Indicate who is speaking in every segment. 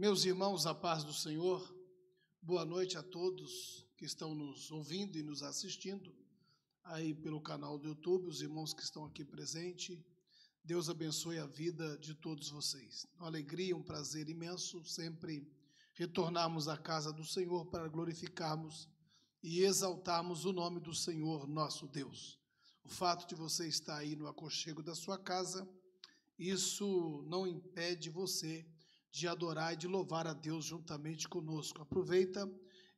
Speaker 1: Meus irmãos, a paz do Senhor, boa noite a todos que estão nos ouvindo e nos assistindo aí pelo canal do YouTube, os irmãos que estão aqui presentes. Deus abençoe a vida de todos vocês. Uma alegria, um prazer imenso sempre retornarmos à casa do Senhor para glorificarmos e exaltarmos o nome do Senhor, nosso Deus. O fato de você estar aí no aconchego da sua casa, isso não impede você de adorar e de louvar a Deus juntamente conosco. Aproveita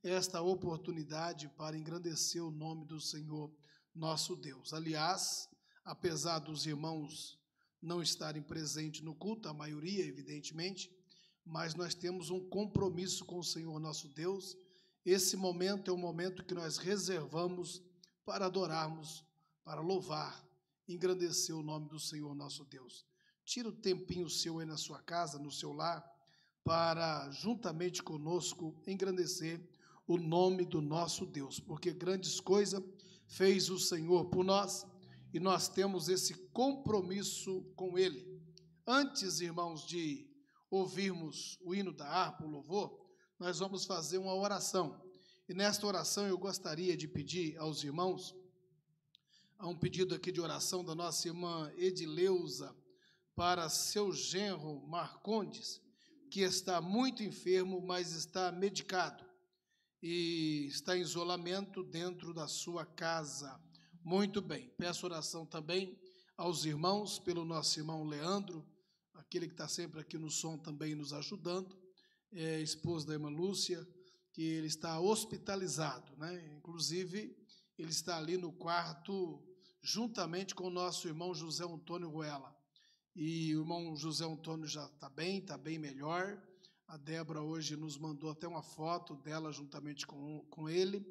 Speaker 1: esta oportunidade para engrandecer o nome do Senhor, nosso Deus. Aliás, apesar dos irmãos não estarem presentes no culto, a maioria, evidentemente, mas nós temos um compromisso com o Senhor, nosso Deus. Esse momento é um momento que nós reservamos para adorarmos, para louvar, engrandecer o nome do Senhor, nosso Deus. Tira o tempinho seu aí na sua casa, no seu lar, para, juntamente conosco, engrandecer o nome do nosso Deus, porque grandes coisas fez o Senhor por nós e nós temos esse compromisso com Ele. Antes, irmãos, de ouvirmos o hino da harpa, o louvor, nós vamos fazer uma oração. E nesta oração eu gostaria de pedir aos irmãos, há um pedido aqui de oração da nossa irmã Edileuza, para seu genro Marcondes, que está muito enfermo, mas está medicado e está em isolamento dentro da sua casa. Muito bem, peço oração também aos irmãos, pelo nosso irmão Leandro, aquele que está sempre aqui no som também nos ajudando, esposo da irmã Lúcia, que ele está hospitalizado, né? Inclusive, ele está ali no quarto, juntamente com o nosso irmão José Antônio Ruela. E o irmão José Antônio já está bem melhor. A Débora hoje nos mandou até uma foto dela juntamente com ele.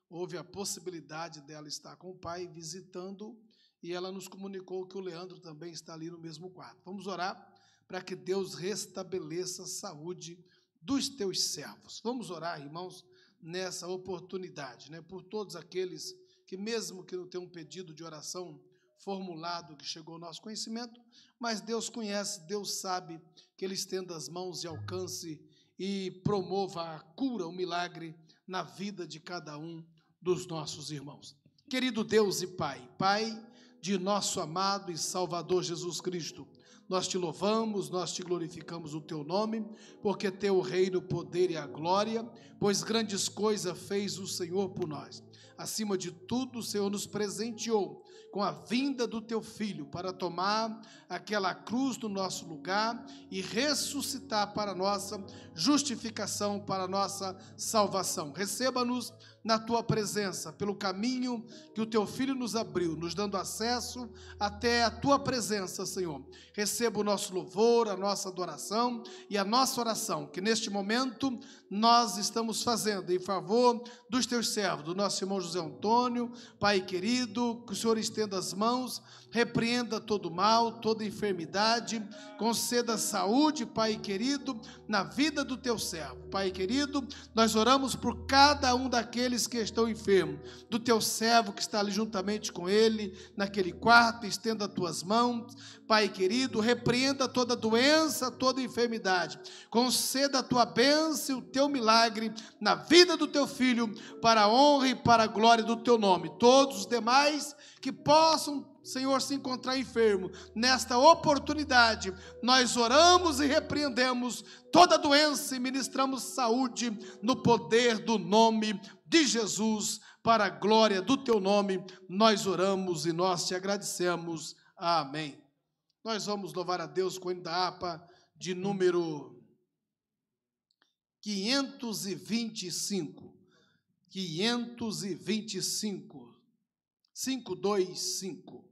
Speaker 1: Houve a possibilidade dela estar com o pai visitando e ela nos comunicou que o Leandro também está ali no mesmo quarto. Vamos orar para que Deus restabeleça a saúde dos teus servos. Vamos orar, irmãos, nessa oportunidade, né? Por todos aqueles que, mesmo que não tenham um pedido de oração formulado que chegou ao nosso conhecimento, mas Deus conhece, Deus sabe, que Ele estenda as mãos e alcance e promova a cura, o milagre na vida de cada um dos nossos irmãos. Querido Deus e Pai de nosso amado e Salvador Jesus Cristo, nós te louvamos, nós te glorificamos o teu nome, porque teu reino, o poder e a glória, pois grandes coisas fez o Senhor por nós. Acima de tudo, o Senhor nos presenteou com a vinda do teu Filho para tomar aquela cruz no nosso lugar e ressuscitar para a nossa justificação, para a nossa salvação. Receba-nos na tua presença, pelo caminho que o teu Filho nos abriu, nos dando acesso até a tua presença, Senhor. Receba o nosso louvor, a nossa adoração e a nossa oração, que neste momento nós estamos fazendo em favor dos teus servos, do nosso irmão José Antônio. Pai querido, que o Senhor estenda as mãos, repreenda todo mal, toda enfermidade, conceda saúde, Pai querido, na vida do teu servo. Pai querido, nós oramos por cada um daqueles que estão enfermos, do teu servo que está ali juntamente com ele, naquele quarto, estenda as tuas mãos, Pai querido, repreenda toda doença, toda enfermidade, conceda a tua bênção e o teu milagre na vida do teu filho, para a honra e para a glória do teu nome. Todos os demais que possam, Senhor, se encontrar enfermo, nesta oportunidade, nós oramos e repreendemos toda doença e ministramos saúde no poder do nome de Jesus, para a glória do teu nome, nós oramos e nós te agradecemos. Amém. Nós vamos louvar a Deus com o hino da harpa de número 525. 525. 525.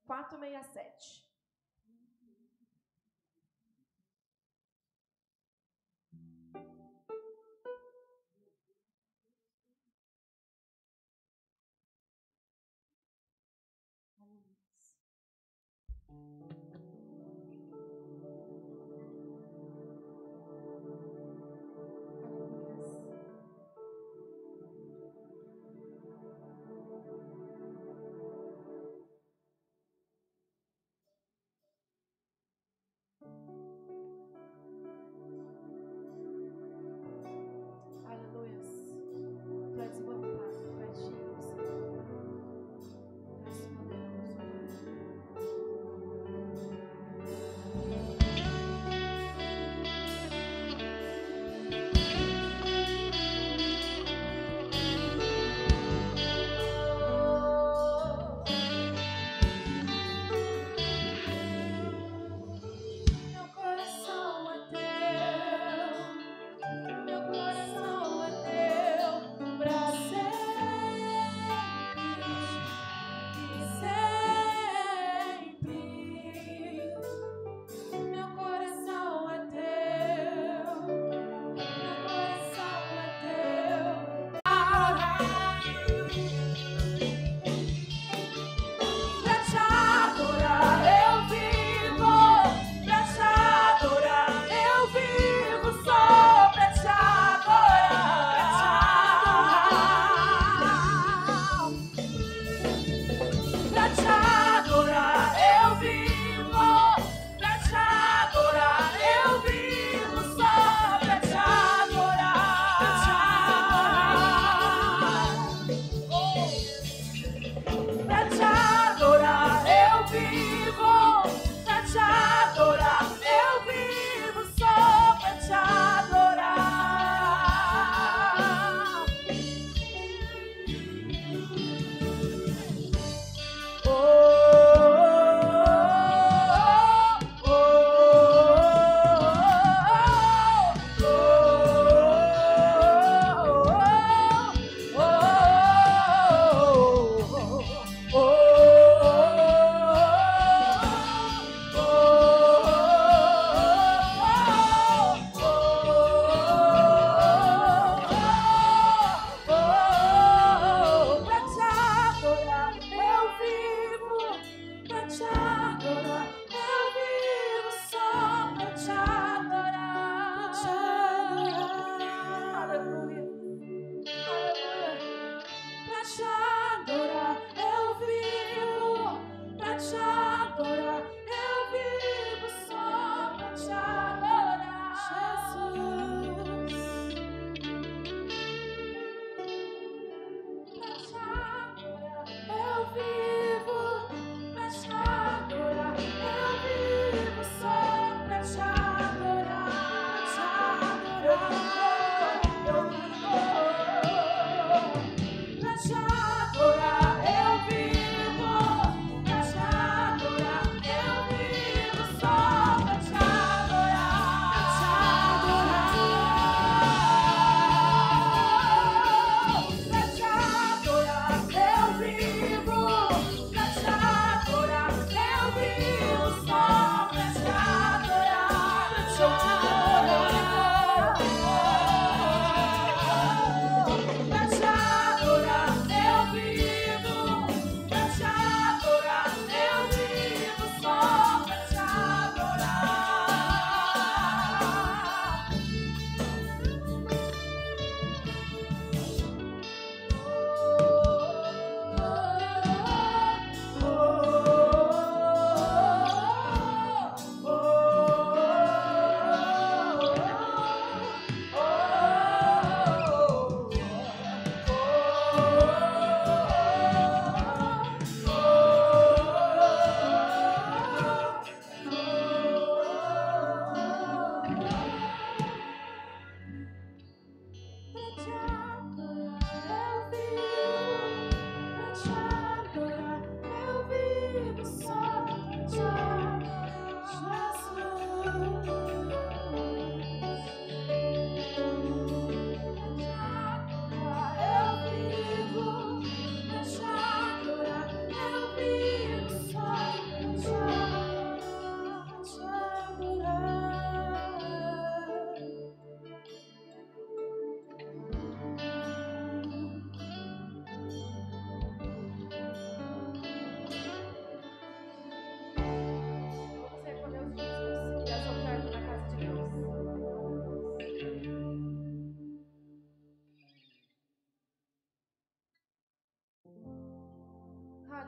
Speaker 2: 467.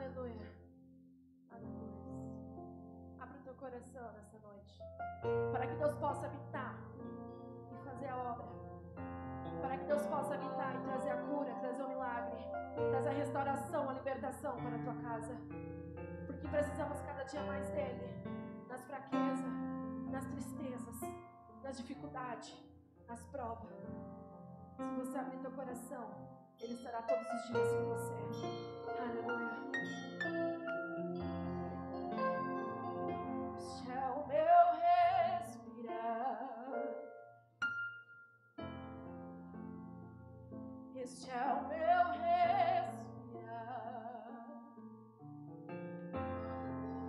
Speaker 2: Aleluia. Aleluia. Abre o teu coração nessa noite, para que Deus possa habitar e fazer a obra. Para que Deus possa habitar e trazer a cura, trazer o milagre, trazer a restauração, a libertação para a tua casa. Porque precisamos cada dia mais dele, nas fraquezas, nas tristezas, nas dificuldades, nas provas. Se você abrir teu coração, Ele estará todos os dias com você. Aleluia. Este é o meu respirar. Este é o meu respirar.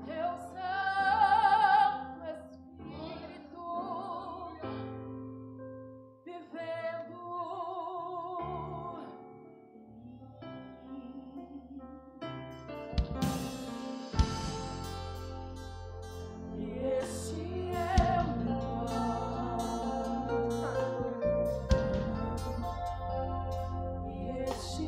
Speaker 2: Teu Santo Espírito vivendo em mim. Este é o meu dom. Este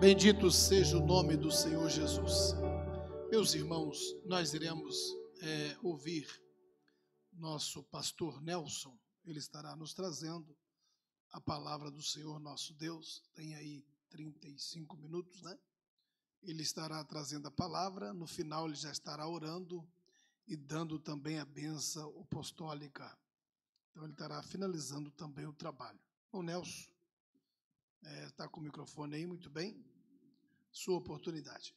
Speaker 1: Bendito seja o nome do Senhor Jesus. Meus irmãos, nós iremos ouvir nosso pastor Nelson. Ele estará nos trazendo a palavra do Senhor nosso Deus. Tem aí 35 minutos, né? Ele estará trazendo a palavra. No final ele já estará orando e dando também a bênção apostólica. Então ele estará finalizando também o trabalho. O Nelson está com o microfone aí, muito bem. Sua oportunidade.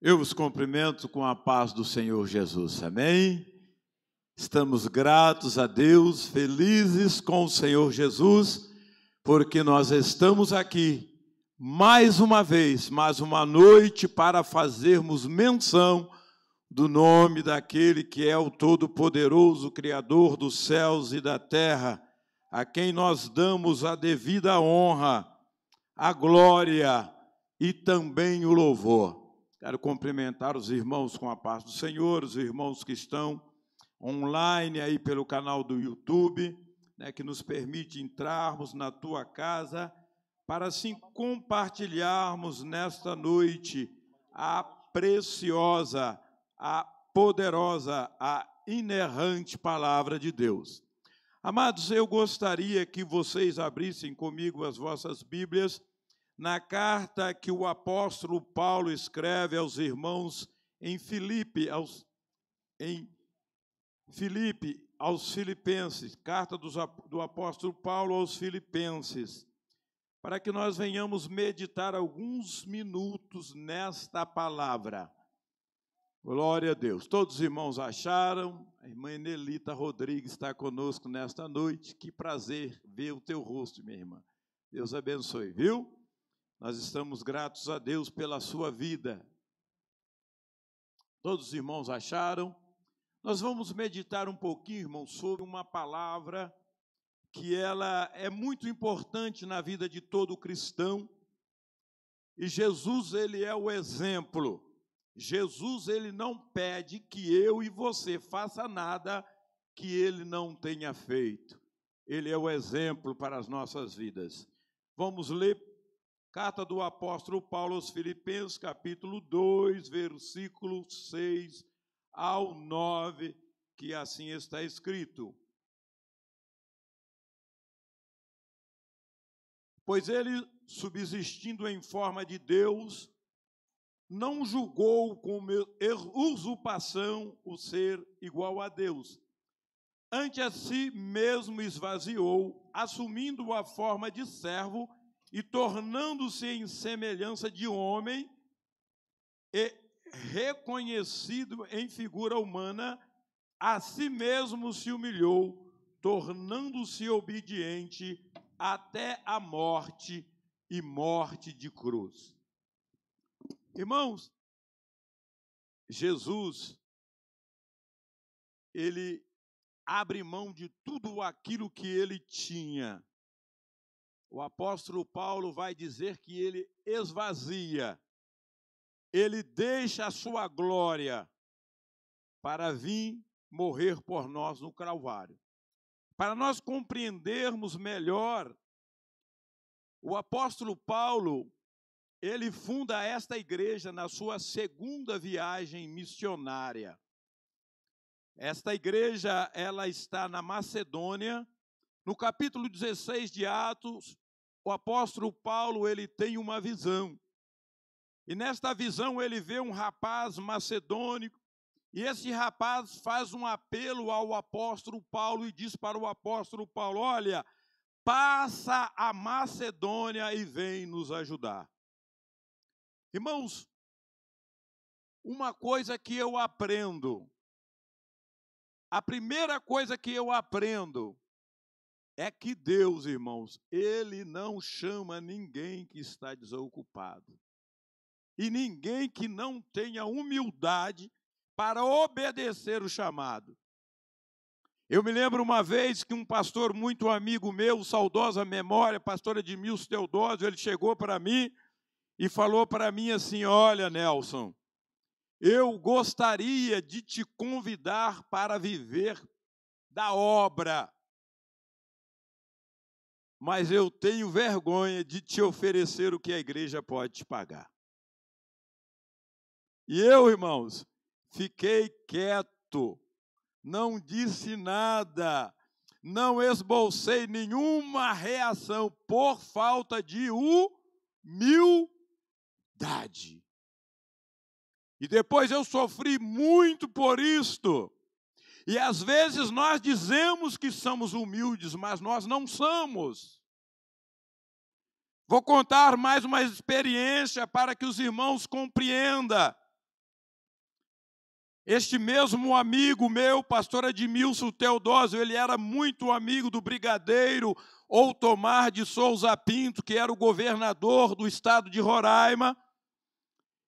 Speaker 3: Eu vos cumprimento com a paz do Senhor Jesus, amém? Estamos gratos a Deus, felizes com o Senhor Jesus, porque nós estamos aqui, mais uma vez, mais uma noite, para fazermos menção do nome daquele que é o Todo-Poderoso, Criador dos céus e da terra, a quem nós damos a devida honra, a glória e também o louvor. Quero cumprimentar os irmãos com a paz do Senhor, os irmãos que estão online aí pelo canal do YouTube, né, que nos permite entrarmos na tua casa para assim compartilharmos nesta noite a preciosa, a poderosa, a inerrante palavra de Deus. Amados, eu gostaria que vocês abrissem comigo as vossas Bíblias na carta que o apóstolo Paulo escreve aos irmãos em Filipe, aos Filipenses, carta do apóstolo Paulo aos Filipenses, para que nós venhamos meditar alguns minutos nesta palavra. Glória a Deus. Todos os irmãos acharam? A irmã Enelita Rodrigues está conosco nesta noite. Que prazer ver o teu rosto, minha irmã. Deus abençoe, viu? Nós estamos gratos a Deus pela sua vida. Todos os irmãos acharam? Nós vamos meditar um pouquinho, irmãos, sobre uma palavra que ela é muito importante na vida de todo cristão. E Jesus, ele é o exemplo. Jesus, ele não pede que eu e você faça nada que ele não tenha feito. Ele é o exemplo para as nossas vidas. Vamos ler carta do apóstolo Paulo aos Filipenses, capítulo 2, versículo 6 ao 9, que assim está escrito. Pois ele, subsistindo em forma de Deus, não julgou como usurpação o ser igual a Deus. Antes a si mesmo esvaziou, assumindo a forma de servo, e tornando-se em semelhança de homem, e reconhecido em figura humana, a si mesmo se humilhou, tornando-se obediente até a morte e morte de cruz. Irmãos, Jesus, ele abre mão de tudo aquilo que ele tinha. O apóstolo Paulo vai dizer que ele esvazia, ele deixa a sua glória para vir morrer por nós no Calvário. Para nós compreendermos melhor, o apóstolo Paulo, ele funda esta igreja na sua segunda viagem missionária. Esta igreja, ela está na Macedônia. No capítulo 16 de Atos, o apóstolo Paulo, ele tem uma visão. E nesta visão ele vê um rapaz macedônico, e esse rapaz faz um apelo ao apóstolo Paulo e diz para o apóstolo Paulo: olha, passa a Macedônia e vem nos ajudar. Irmãos, uma coisa que eu aprendo, a primeira coisa que eu aprendo é que Deus, irmãos, ele não chama ninguém que está desocupado. e ninguém que não tenha humildade para obedecer o chamado. Eu me lembro uma vez que um pastor muito amigo meu, saudosa memória, pastor Edmilson Teodósio, ele chegou para mim e falou para mim assim: olha, Nelson, eu gostaria de te convidar para viver da obra, mas eu tenho vergonha de te oferecer o que a igreja pode te pagar. E eu, irmãos, fiquei quieto, não disse nada, não esbocei nenhuma reação por falta de humildade. E depois eu sofri muito por isto. E às vezes nós dizemos que somos humildes, mas nós não somos. Vou contar mais uma experiência para que os irmãos compreendam. Este mesmo amigo meu, pastor Edmilson Teodósio, ele era muito amigo do brigadeiro Outomar de Souza Pinto, que era o governador do estado de Roraima.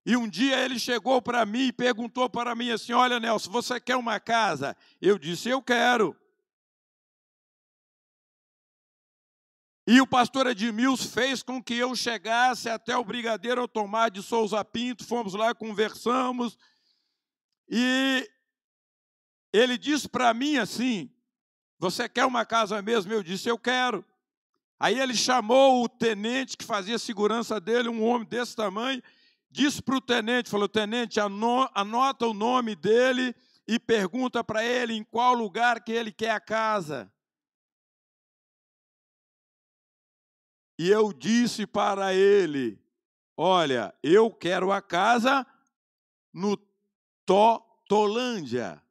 Speaker 3: E um dia ele chegou para mim e perguntou para mim assim: olha, Nelson, você quer uma casa? Eu disse: eu quero. E o pastor Edmilson fez com que eu chegasse até o brigadeiro Outomar de Souza Pinto, fomos lá, conversamos, e ele disse para mim assim: você quer uma casa mesmo? Eu disse: eu quero. Aí ele chamou o tenente que fazia segurança dele, um homem desse tamanho, disse para o tenente, falou: tenente, anota o nome dele e pergunta para ele em qual lugar que ele quer a casa. E eu disse para ele: olha, eu quero a casa no Tolândia.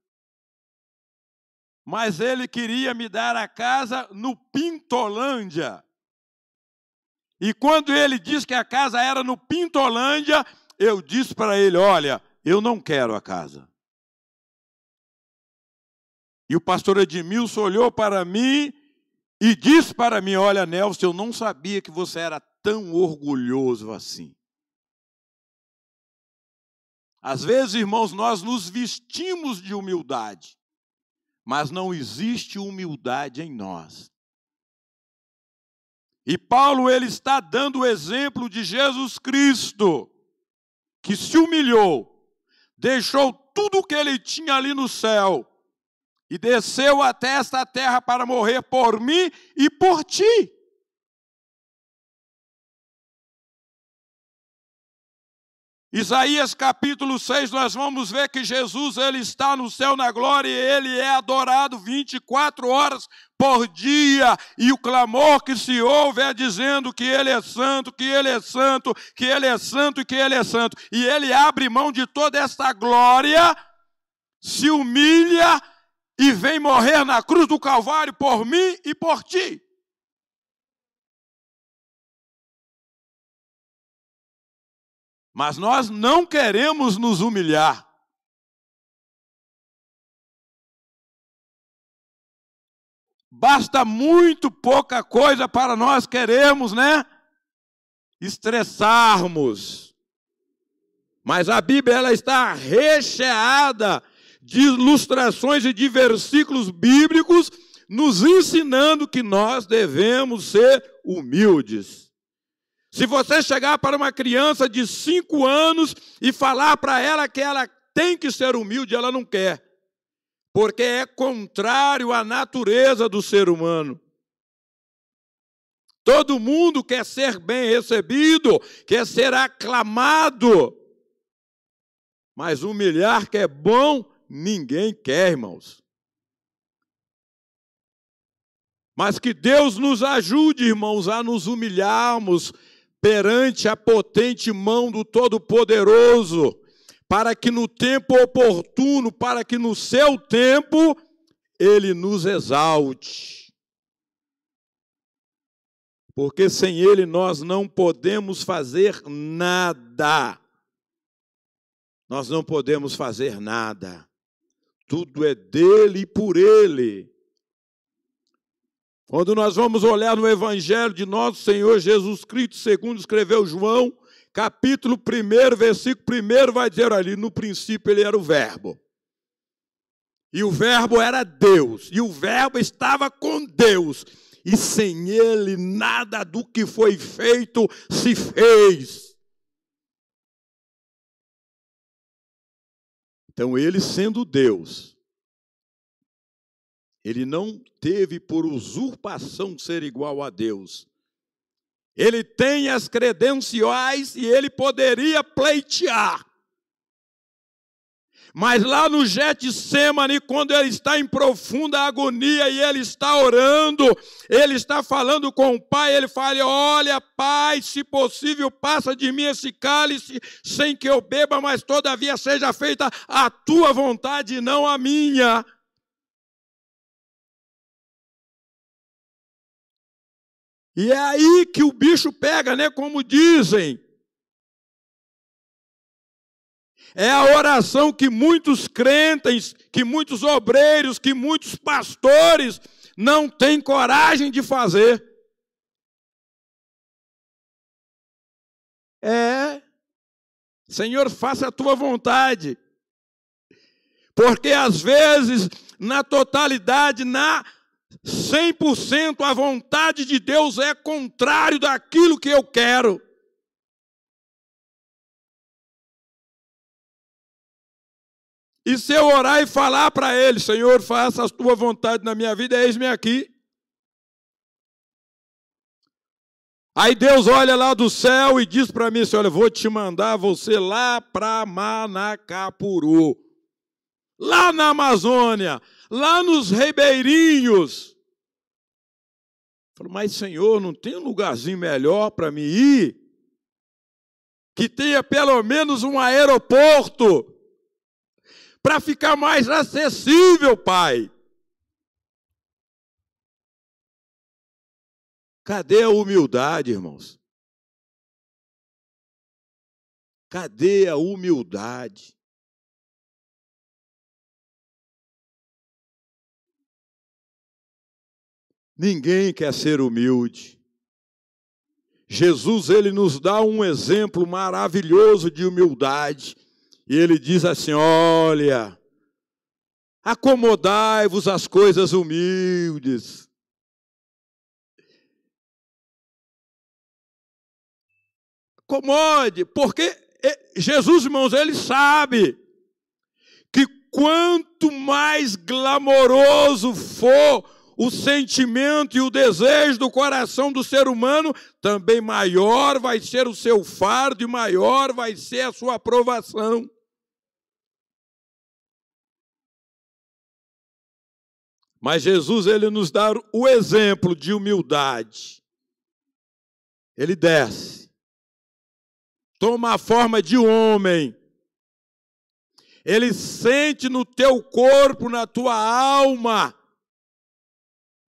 Speaker 3: Mas ele queria me dar a casa no Pintolândia. E quando ele disse que a casa era no Pintolândia, eu disse para ele: olha, eu não quero a casa. E o pastor Edmilson olhou para mim e disse para mim: olha, Nelson, eu não sabia que você era tão orgulhoso assim. Às vezes, irmãos, nós nos vestimos de humildade, mas não existe humildade em nós. E Paulo, ele está dando o exemplo de Jesus Cristo, que se humilhou, deixou tudo o que ele tinha ali no céu e desceu até esta terra para morrer por mim e por ti. Isaías capítulo 6, nós vamos ver que Jesus, ele está no céu na glória e ele é adorado 24 horas por dia. E o clamor que se ouve é dizendo que ele é santo, que ele é santo, que ele é santo e que ele é santo. E ele abre mão de toda esta glória, se humilha e vem morrer na cruz do Calvário por mim e por ti. Mas nós não queremos nos humilhar. Basta muito pouca coisa para nós queremos, né? Estressarmos. Mas a Bíblia, ela está recheada de ilustrações e de versículos bíblicos nos ensinando que nós devemos ser humildes. Se você chegar para uma criança de 5 anos e falar para ela que ela tem que ser humilde, ela não quer. Porque é contrário à natureza do ser humano. Todo mundo quer ser bem recebido, quer ser aclamado. Mas humilhar que é bom, ninguém quer, irmãos. Mas que Deus nos ajude, irmãos, a nos humilharmos perante a potente mão do Todo-Poderoso, para que no tempo oportuno, para que no seu tempo, Ele nos exalte. Porque sem Ele nós não podemos fazer nada. Nós não podemos fazer nada. Tudo é dele e por Ele. Quando nós vamos olhar no Evangelho de nosso Senhor Jesus Cristo, segundo escreveu João, capítulo 1, versículo 1, vai dizer ali, no princípio ele era o Verbo. E o Verbo era Deus, e o Verbo estava com Deus, e sem ele nada do que foi feito se fez. Então ele, sendo Deus, ele não teve por usurpação ser igual a Deus. Ele tem as credenciais e ele poderia pleitear. Mas lá no Getsêmani, quando ele está em profunda agonia e ele está orando, ele está falando com o Pai, ele fala: olha, Pai, se possível, passa de mim esse cálice sem que eu beba, mas todavia seja feita a tua vontade e não a minha. E é aí que o bicho pega, né? Como dizem. É a oração que muitos crentes, que muitos obreiros, que muitos pastores não têm coragem de fazer. Senhor, faça a tua vontade. Porque às vezes, na totalidade, na 100%, a vontade de Deus é contrário daquilo que eu quero. E se eu orar e falar para ele: Senhor, faça a tua vontade na minha vida, eis-me aqui. Aí Deus olha lá do céu e diz para mim assim: olha, eu vou te mandar você lá para Manacapuru, lá na Amazônia, lá nos ribeirinhos. Eu falo: mas Senhor, não tem um lugarzinho melhor para mim ir? Que tenha pelo menos um aeroporto, para ficar mais acessível, Pai. Cadê a humildade, irmãos? Cadê a humildade? Ninguém quer ser humilde. Jesus, ele nos dá um exemplo maravilhoso de humildade. E ele diz assim: olha, acomodai-vos às coisas humildes. Acomode, porque Jesus, irmãos, ele sabe que quanto mais glamouroso for o sentimento e o desejo do coração do ser humano, também maior vai ser o seu fardo e maior vai ser a sua aprovação. Mas Jesus, ele nos dá o exemplo de humildade. Ele desce, toma a forma de homem. Ele sente no teu corpo, na tua alma,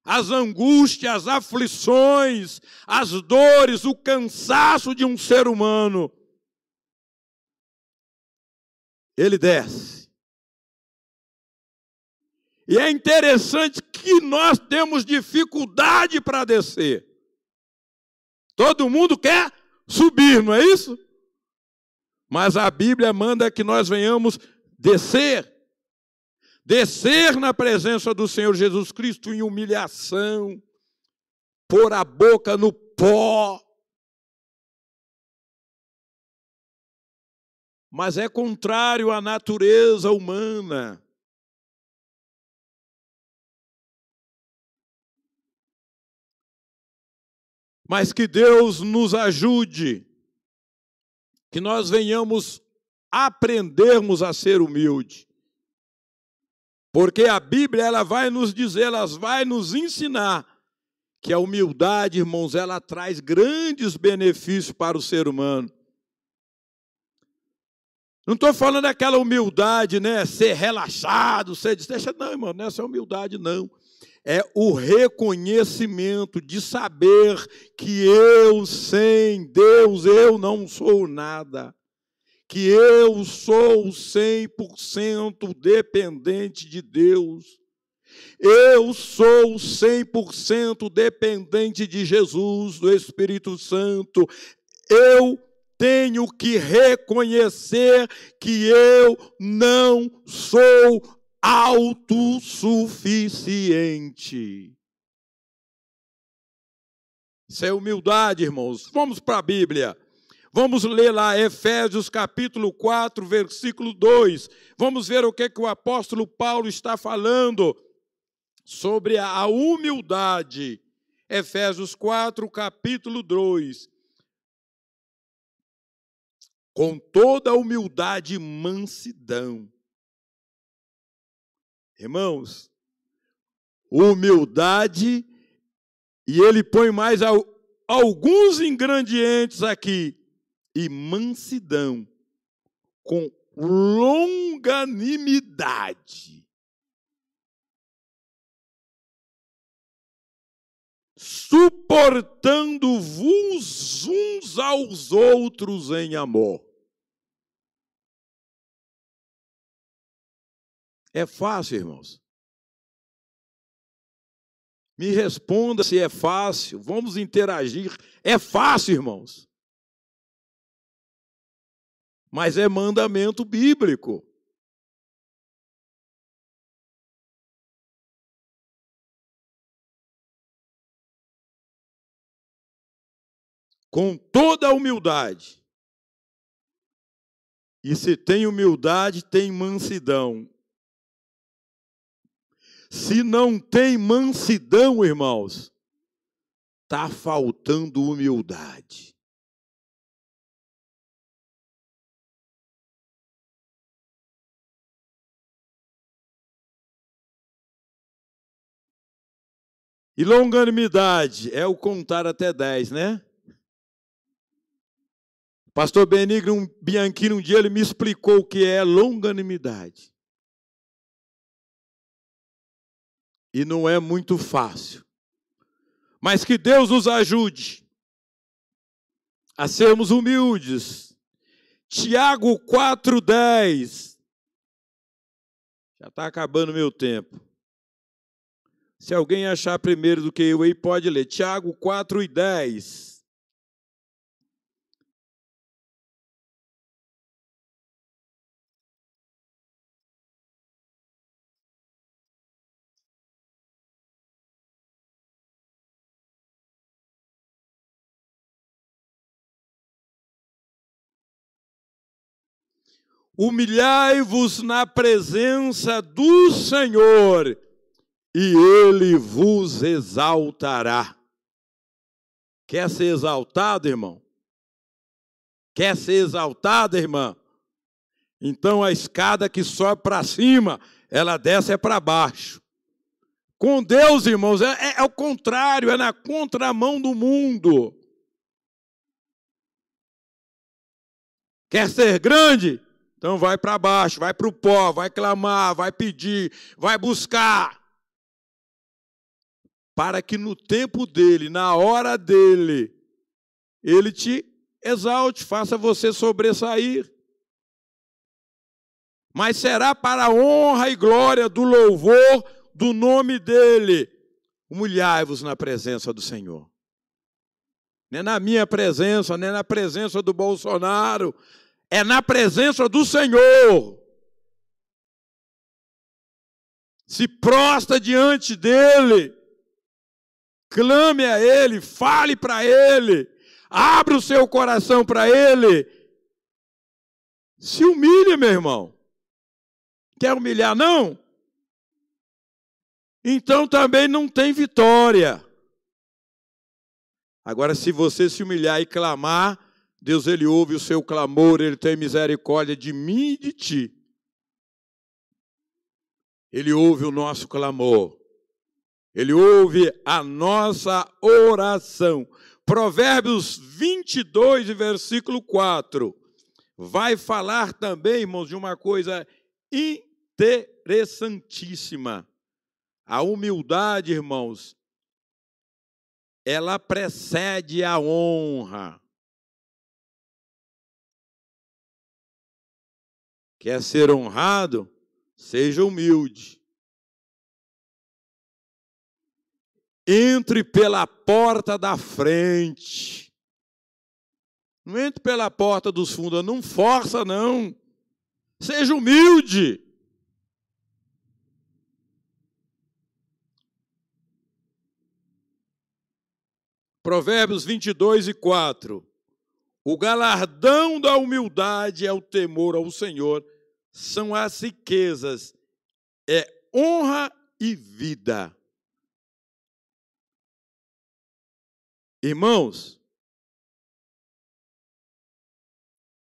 Speaker 3: as angústias, as aflições, as dores, o cansaço de um ser humano. Ele desce. E é interessante que nós temos dificuldade para descer. Todo mundo quer subir, não é isso? Mas a Bíblia manda que nós venhamos descer. Descer na presença do Senhor Jesus Cristo em humilhação, pôr a boca no pó. Mas é contrário à natureza humana. Mas que Deus nos ajude, que nós venhamos aprendermos a ser humilde. Porque a Bíblia, ela vai nos dizer, ela vai nos ensinar que a humildade, irmãos, ela traz grandes benefícios para o ser humano. Não estou falando daquela humildade, né, ser relaxado, ser deixa, não, irmão, não é essa humildade, não. É o reconhecimento de saber que eu, sem Deus, eu não sou nada. Que eu sou 100% dependente de Deus. Eu sou 100% dependente de Jesus, do Espírito Santo. Eu tenho que reconhecer que eu não sou autossuficiente. Isso é humildade, irmãos. Vamos para a Bíblia. Vamos ler lá Efésios capítulo 4, versículo 2. Vamos ver o que o apóstolo Paulo está falando sobre a humildade. Efésios 4, capítulo 2. Com toda humildade e mansidão. Irmãos, humildade, e ele põe mais alguns ingredientes aqui, e mansidão, com longanimidade, suportando-vos uns aos outros em amor. É fácil, irmãos? Me responda se é fácil. Vamos interagir. É fácil, irmãos. Mas é mandamento bíblico. Com toda a humildade. E se tem humildade, tem mansidão. Se não tem mansidão, irmãos, está faltando humildade. E longanimidade é o contar até 10, né? Pastor Benigno Bianchini, um dia ele me explicou o que é longanimidade. E não é muito fácil. Mas que Deus nos ajude a sermos humildes. Tiago 4,10. Já está acabando o meu tempo. Se alguém achar primeiro do que eu aí, pode ler. Tiago 4,10. Humilhai-vos na presença do Senhor, e Ele vos exaltará. Quer ser exaltado, irmão? Quer ser exaltada, irmã? Então a escada que sobe para cima, ela desce para baixo. Com Deus, irmãos, é o contrário, é na contramão do mundo. Quer ser grande? Então vai para baixo, vai para o pó, vai clamar, vai pedir, vai buscar. Para que no tempo dele, na hora dele, ele te exalte, faça você sobressair. Mas será para a honra e glória do louvor do nome dele. Humilhai-vos na presença do Senhor. Não é na minha presença, não é na presença do Bolsonaro, é na presença do Senhor. Se prostra diante dele, clame a ele, fale para ele, abra o seu coração para ele. Se humilhe, meu irmão. Quer humilhar, não? Então também não tem vitória. Agora, se você se humilhar e clamar, Deus, ele ouve o seu clamor, ele tem misericórdia de mim e de ti. Ele ouve o nosso clamor. Ele ouve a nossa oração. Provérbios 22, versículo 4. Vai falar também, irmãos, de uma coisa interessantíssima. A humildade, irmãos, ela precede a honra. Quer ser honrado? Seja humilde. Entre pela porta da frente. Não entre pela porta dos fundos, não força, não. Seja humilde. Provérbios 22:4. O galardão da humildade é o temor ao Senhor, são as riquezas, é honra e vida. Irmãos,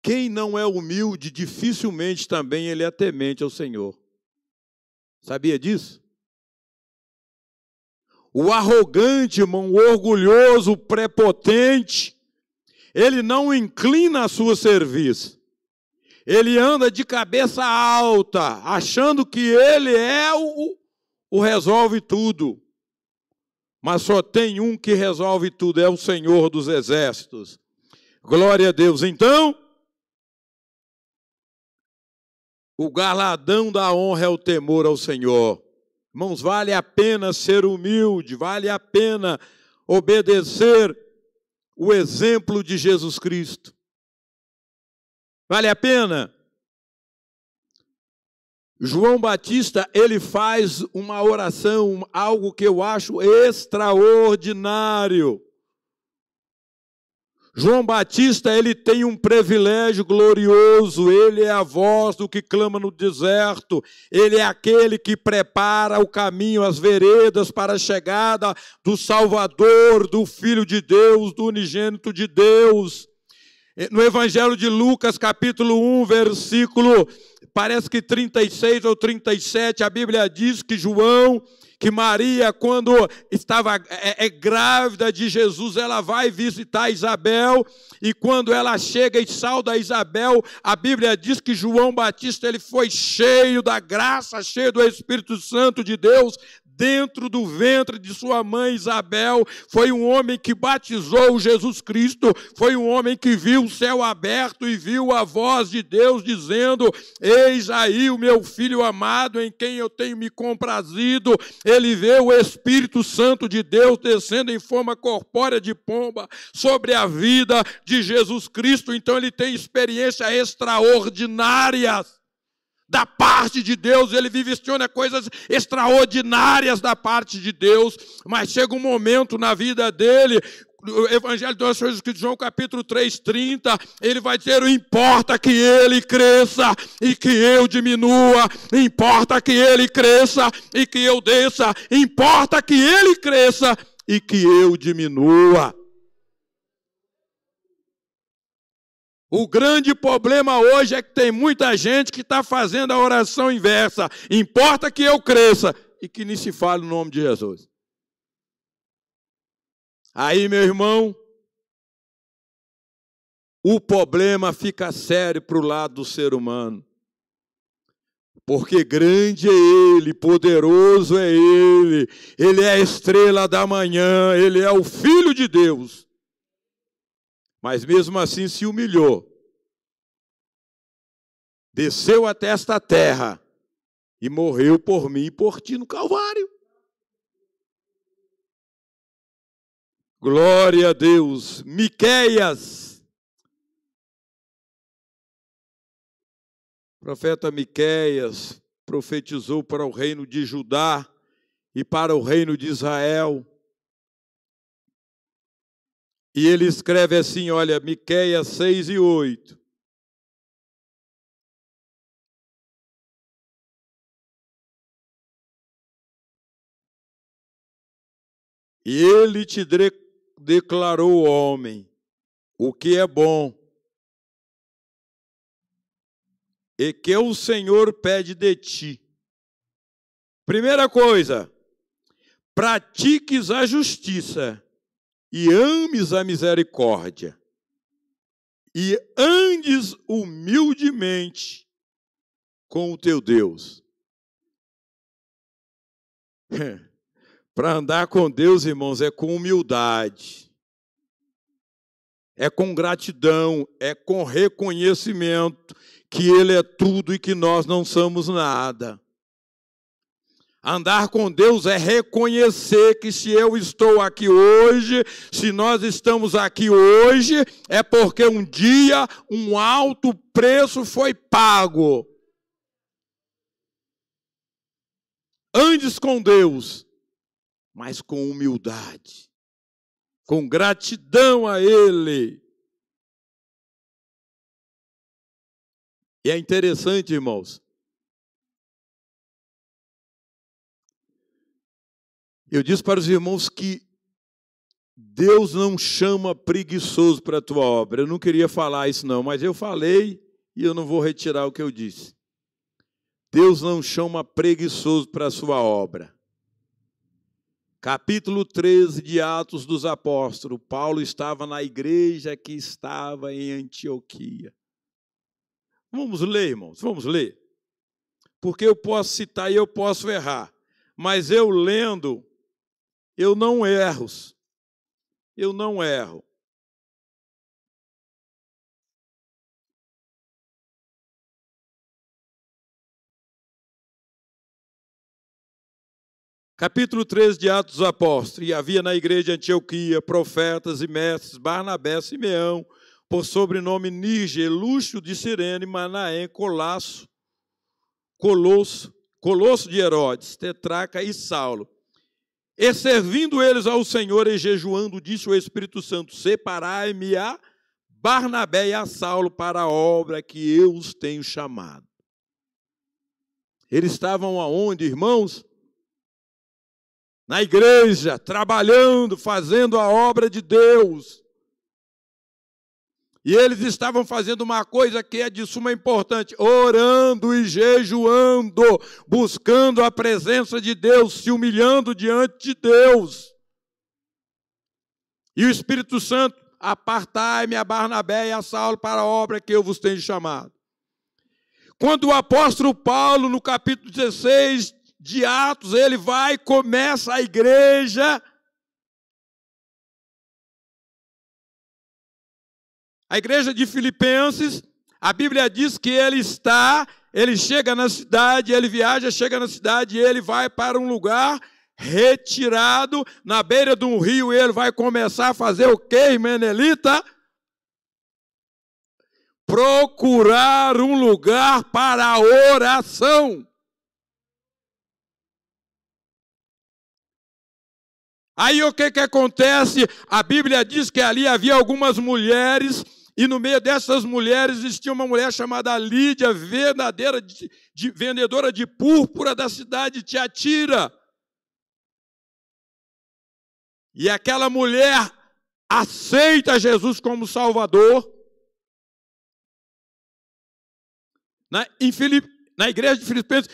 Speaker 3: quem não é humilde, dificilmente também ele é temente ao Senhor. Sabia disso? O arrogante, irmão, o orgulhoso, o prepotente, ele não inclina a sua serviço. Ele anda de cabeça alta, achando que ele é o resolve tudo. Mas só tem um que resolve tudo, é o Senhor dos Exércitos. Glória a Deus. Então, o galardão da honra é o temor ao Senhor. Irmãos, vale a pena ser humilde, vale a pena obedecer o exemplo de Jesus Cristo. Vale a pena? João Batista, ele faz uma oração, algo que eu acho extraordinário. João Batista, ele tem um privilégio glorioso, ele é a voz do que clama no deserto, ele é aquele que prepara o caminho, as veredas para a chegada do Salvador, do Filho de Deus, do unigênito de Deus. No Evangelho de Lucas, capítulo 1, versículo, parece que 36 ou 37, a Bíblia diz que Maria, quando estava grávida de Jesus, ela vai visitar Isabel, e quando ela chega e sauda Isabel, a Bíblia diz que João Batista ele foi cheio da graça, cheio do Espírito Santo de Deus, dentro do ventre de sua mãe Isabel. Foi um homem que batizou Jesus Cristo, foi um homem que viu o céu aberto e viu a voz de Deus dizendo: eis aí o meu filho amado, em quem eu tenho me comprazido. Ele vê o Espírito Santo de Deus descendo em forma corpórea de pomba sobre a vida de Jesus Cristo. Então ele tem experiências extraordinárias da parte de Deus, ele vivenciona coisas extraordinárias da parte de Deus, mas chega um momento na vida dele, o Evangelho de nosso Senhor Jesus Cristo, João capítulo 3:30, ele vai dizer: importa que ele cresça e que eu diminua, importa que ele cresça e que eu desça, importa que ele cresça e que eu diminua. O grande problema hoje é que tem muita gente que está fazendo a oração inversa. Importa que eu cresça e que nem se fale o nome de Jesus. Aí, meu irmão, o problema fica sério para o lado do ser humano. Porque grande é Ele, poderoso é Ele, Ele é a estrela da manhã, Ele é o Filho de Deus. Mas mesmo assim se humilhou, desceu até esta terra e morreu por mim e por ti no Calvário. Glória a Deus. Miqueias, o profeta Miqueias profetizou para o reino de Judá e para o reino de Israel. E ele escreve assim, olha, Miqueias 6:8. E ele te declarou, homem, o que é bom, e que o Senhor pede de ti. Primeira coisa, pratiques a justiça e ames a misericórdia, e andes humildemente com o teu Deus. Para andar com Deus, irmãos, é com humildade, é com gratidão, é com reconhecimento que Ele é tudo e que nós não somos nada. Andar com Deus é reconhecer que se eu estou aqui hoje, se nós estamos aqui hoje, é porque um dia um alto preço foi pago. Andes com Deus, mas com humildade, com gratidão a Ele. E é interessante, irmãos, eu disse para os irmãos que Deus não chama preguiçoso para a tua obra. Eu não queria falar isso não, mas eu falei e eu não vou retirar o que eu disse. Deus não chama preguiçoso para a sua obra. Capítulo 13 de Atos dos Apóstolos. Paulo estava na igreja que estava em Antioquia. Vamos ler, irmãos, vamos ler. Porque eu posso citar e eu posso errar. Mas eu lendo, eu não erro. Eu não erro. Capítulo 13 de Atos dos Apóstolos. E havia na igreja de Antioquia profetas e mestres, Barnabé, Simeão, por sobrenome Níger, Lúcio de Cirene, Manaém, Colosso de Herodes, Tetraca e Saulo. E servindo eles ao Senhor e jejuando, disse o Espírito Santo: separai-me a Barnabé e a Saulo para a obra que eu os tenho chamado. Eles estavam aonde, irmãos? Na igreja, trabalhando, fazendo a obra de Deus. E eles estavam fazendo uma coisa que é de suma importância, orando e jejuando, buscando a presença de Deus, se humilhando diante de Deus. E o Espírito Santo: apartai-me a Barnabé e a Saulo para a obra que eu vos tenho chamado. Quando o apóstolo Paulo, no capítulo 16 de Atos, ele vai e começa a igreja. A igreja de Filipenses, a Bíblia diz que ele chega na cidade, ele viaja, chega na cidade e ele vai para um lugar retirado, na beira de um rio, e ele vai começar a fazer o quê, Irmenelita? Procurar um lugar para a oração. Aí o que acontece? A Bíblia diz que ali havia algumas mulheres, e no meio dessas mulheres existia uma mulher chamada Lídia, vendedora de púrpura da cidade de Tiatira. E aquela mulher aceita Jesus como Salvador. Na igreja de Filipenses,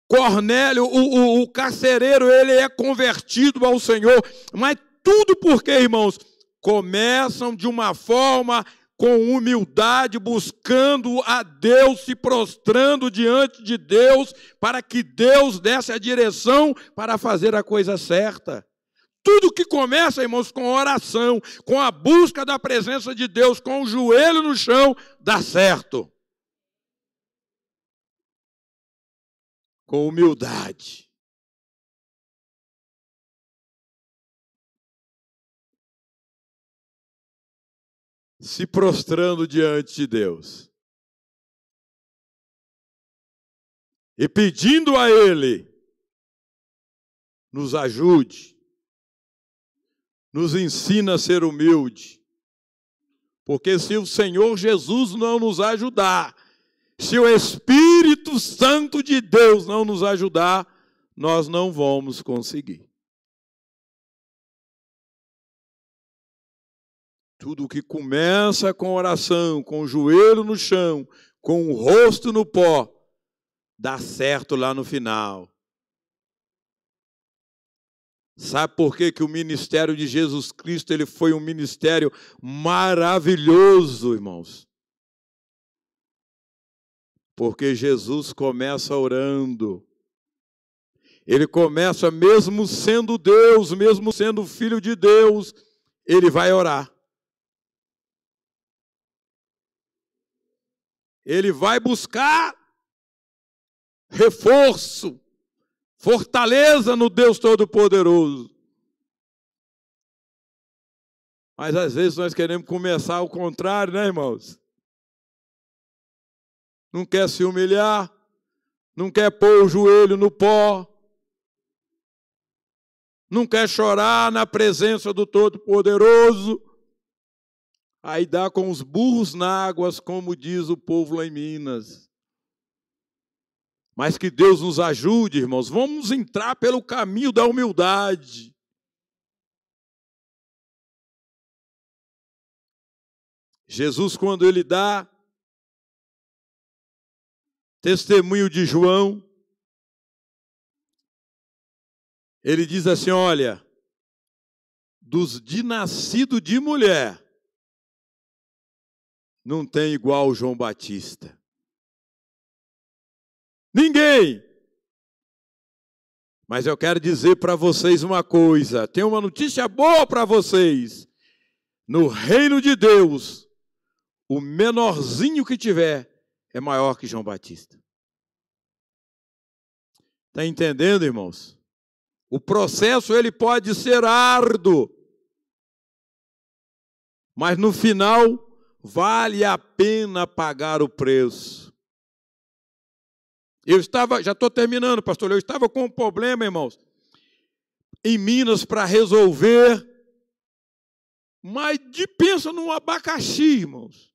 Speaker 3: Cornélio, o carcereiro, ele é convertido ao Senhor. Mas tudo porque, irmãos, começam de uma forma com humildade, buscando a Deus, se prostrando diante de Deus, para que Deus desse a direção para fazer a coisa certa. Tudo que começa, irmãos, com oração, com a busca da presença de Deus, com o joelho no chão, dá certo. Com humildade. Se prostrando diante de Deus. E pedindo a Ele, nos ajude, nos ensina a ser humilde. Porque se o Senhor Jesus não nos ajudar, se o Espírito Santo de Deus não nos ajudar, nós não vamos conseguir. Tudo que começa com oração, com o joelho no chão, com o rosto no pó, dá certo lá no final. Sabe por que o ministério de Jesus Cristo ele foi um ministério maravilhoso, irmãos? Porque Jesus começa orando. Ele começa mesmo sendo Deus, mesmo sendo filho de Deus, ele vai orar. Ele vai buscar reforço, fortaleza no Deus Todo-Poderoso. Mas às vezes nós queremos começar ao contrário, né, irmãos? Não quer se humilhar, não quer pôr o joelho no pó, não quer chorar na presença do Todo-Poderoso. Aí dá com os burros na água, como diz o povo lá em Minas. Mas que Deus nos ajude, irmãos. Vamos entrar pelo caminho da humildade. Jesus, quando ele dá testemunho de João, ele diz assim, olha, dos de nascido de mulher, não tem igual João Batista. Ninguém. Mas eu quero dizer para vocês uma coisa, tem uma notícia boa para vocês. No reino de Deus, o menorzinho que tiver é maior que João Batista. Está entendendo, irmãos? O processo ele pode ser árduo, mas no final vale a pena pagar o preço. Já estou terminando, pastor, eu estava com um problema, irmãos, em Minas para resolver, mas pensa num abacaxi, irmãos.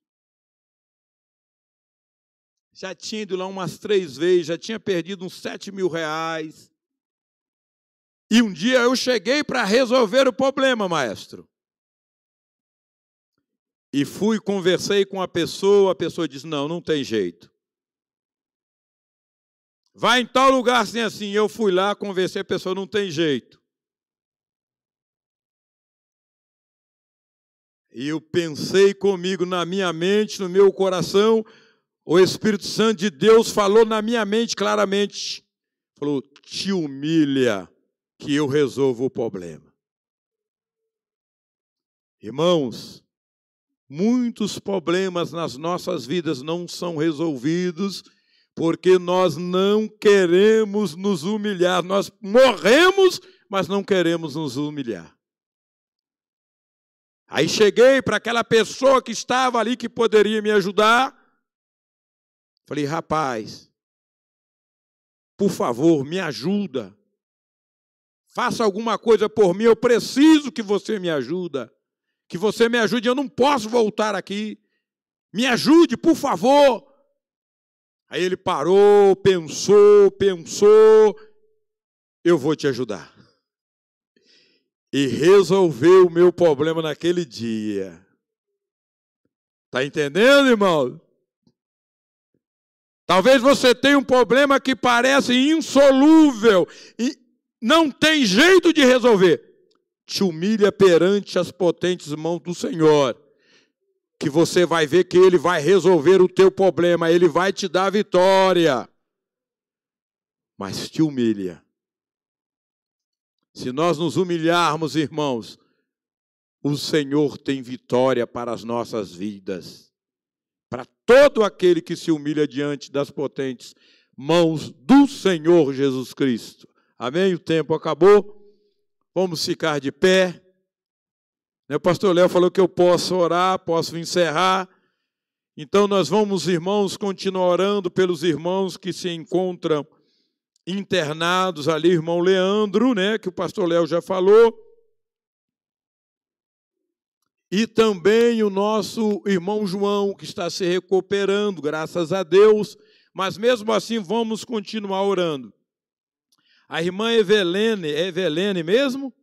Speaker 3: Já tinha ido lá umas 3 vezes, já tinha perdido uns 7 mil reais. E um dia eu cheguei para resolver o problema, maestro. E conversei com a pessoa disse, não tem jeito. Vai em tal lugar assim. Eu fui lá, conversei, a pessoa não tem jeito. E eu pensei comigo, na minha mente, no meu coração, o Espírito Santo de Deus falou na minha mente claramente. Falou, te humilha, que eu resolvo o problema. Irmãos, muitos problemas nas nossas vidas não são resolvidos porque nós não queremos nos humilhar. Nós morremos, mas não queremos nos humilhar. Aí cheguei para aquela pessoa que estava ali, que poderia me ajudar. Falei, rapaz, por favor, me ajuda. Faça alguma coisa por mim, eu preciso que você me ajude. Que você me ajude, eu não posso voltar aqui. Me ajude, por favor. Aí ele parou, pensou, eu vou te ajudar. E resolveu o meu problema naquele dia. Está entendendo, irmão? Talvez você tenha um problema que parece insolúvel e não tem jeito de resolver. Te humilha perante as potentes mãos do Senhor, que você vai ver que Ele vai resolver o teu problema, Ele vai te dar vitória. Mas te humilha. Se nós nos humilharmos, irmãos, o Senhor tem vitória para as nossas vidas. Para todo aquele que se humilha diante das potentes mãos do Senhor Jesus Cristo. Amém? O tempo acabou. Vamos ficar de pé. O pastor Léo falou que eu posso orar, posso encerrar. Então nós vamos, irmãos, continuar orando pelos irmãos que se encontram internados ali, irmão Leandro, que o pastor Léo já falou. E também o nosso irmão João, que está se recuperando, graças a Deus. Mas mesmo assim, vamos continuar orando. A irmã Evelene, é Evelene mesmo?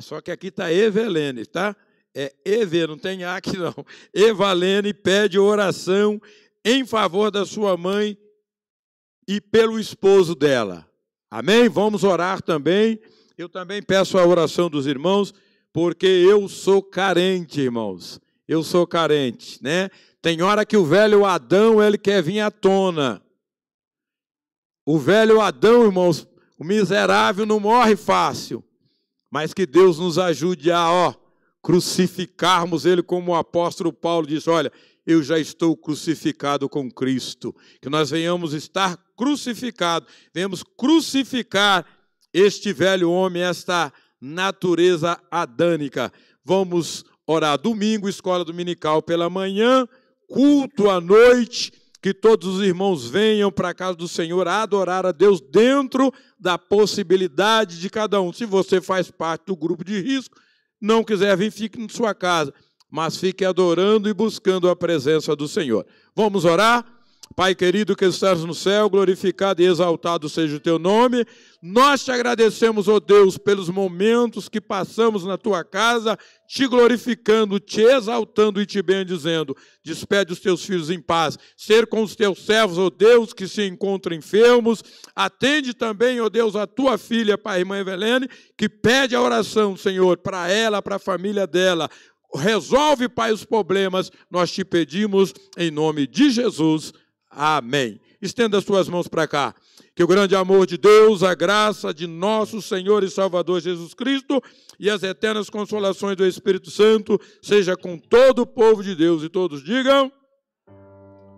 Speaker 3: Só que aqui está Evelene, tá? É Eve, não tem A aqui não. Evalene pede oração em favor da sua mãe e pelo esposo dela. Amém? Vamos orar também. Eu também peço a oração dos irmãos, porque eu sou carente, irmãos. Eu sou carente, Tem hora que o velho Adão, ele quer vir à tona. O velho Adão, irmãos, o miserável não morre fácil. Mas que Deus nos ajude a, crucificarmos ele como o apóstolo Paulo disse, olha, eu já estou crucificado com Cristo. Que nós venhamos estar crucificados, venhamos crucificar este velho homem, esta natureza adâmica. Vamos orar domingo, escola dominical pela manhã, culto à noite, que todos os irmãos venham para a casa do Senhor adorar a Deus dentro da possibilidade de cada um. Se você faz parte do grupo de risco, não quiser vir, fique na sua casa, mas fique adorando e buscando a presença do Senhor. Vamos orar? Pai querido que estás no céu, glorificado e exaltado seja o teu nome. Nós te agradecemos, ó Deus, pelos momentos que passamos na tua casa, te glorificando, te exaltando e te bendizendo. Despede os teus filhos em paz. Ser com os teus servos, ó Deus, que se encontram enfermos. Atende também, ó Deus, a tua filha, pai, irmã Evelene, que pede a oração, Senhor, para ela, para a família dela. Resolve, Pai, os problemas. Nós te pedimos em nome de Jesus. Amém. Estenda as tuas mãos para cá. Que o grande amor de Deus, a graça de nosso Senhor e Salvador Jesus Cristo e as eternas consolações do Espírito Santo seja com todo o povo de Deus. E todos digam,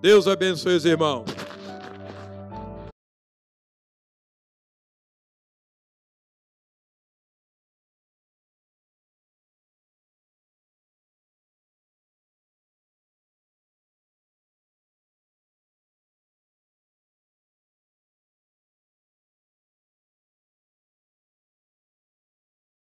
Speaker 3: Deus abençoe os irmãos.